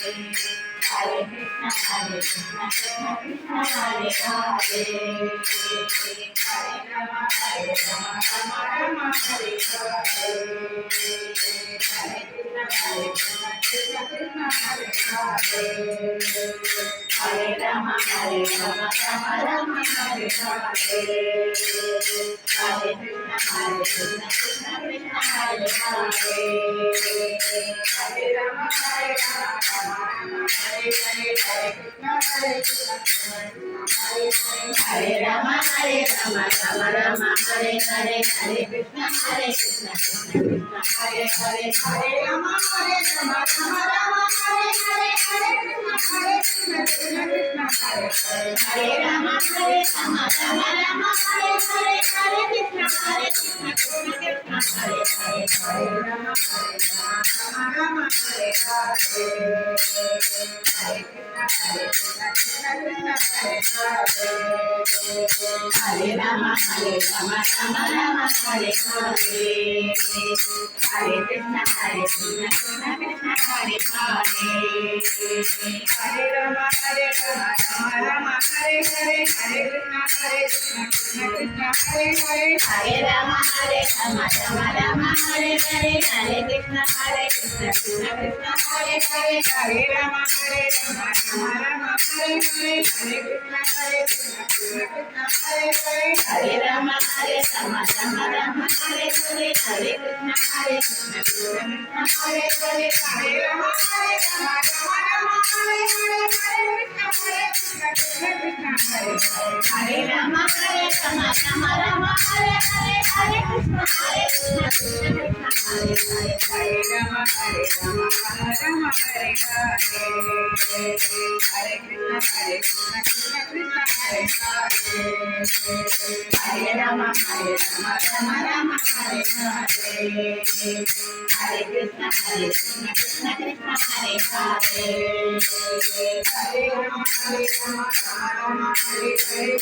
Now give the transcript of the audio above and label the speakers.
Speaker 1: Hare Krishna, Krishna Krishna, Hare Hare. Hare Rama, Rama Rama, Hare Hare. Hare Krishna, Krishna Krishna, Hare Hare. Hare Rama, Rama Rama, Hare Hare. Hare Krishna, Krishna Krishna, Hare Hare. Hare Rama, Rama Rama, Hare Hare. Hare Krishna, Hare Rama, Rama Rama, Hare Hare. Hare Krishna, Krishna Krishna, Hare Hare. Hare Rama, Rama Rama, Hare Hare. Hare Krishna, Krishna Krishna, Hare Hare. Hare Rama, Rama Rama, Hare Hare. Hare Krishna, Krishna Krishna, Hare Hare. Hare Rama, Rama Rama, Hare Hare. Hare Krishna, Krishna Krishna, Hare Hare. Hare Rama, Rama Rama, Hare Hare. Hare Krishna, Krishna Krishna, Hare Hare. Hare Rama, Rama Rama, Hare Hare. Hare Krishna, Krishna Krishna, Hare Hare. Hare Rama, Rama Rama, Hare Hare. Hare Krishna, Krishna Krishna, Hare Hare. Hare Rama, Rama Rama, Hare Hare. Hare Krishna, Krishna Krishna, Hare Hare. Hare Rama, Rama Rama, Hare Hare. Hare Krishna, Krishna Krishna, Hare Hare. Hare Rama, Rama Rama, Hare Hare. Hare Krishna, Krishna Krishna, Hare Hare. Hare Rama, Rama Rama, Hare Hare. Hare Krishna, Krishna Krishna, Hare Hare. Hare Rama, Rama Hare Hare. Hare Krishna, Krishna Krishna, Hare Hare. Hare Rama, Rama Rama, Hare Hare. Hare Krishna, Krishna Krishna, Hare Hare. Hare Rama, Rama Rama, Hare Hare.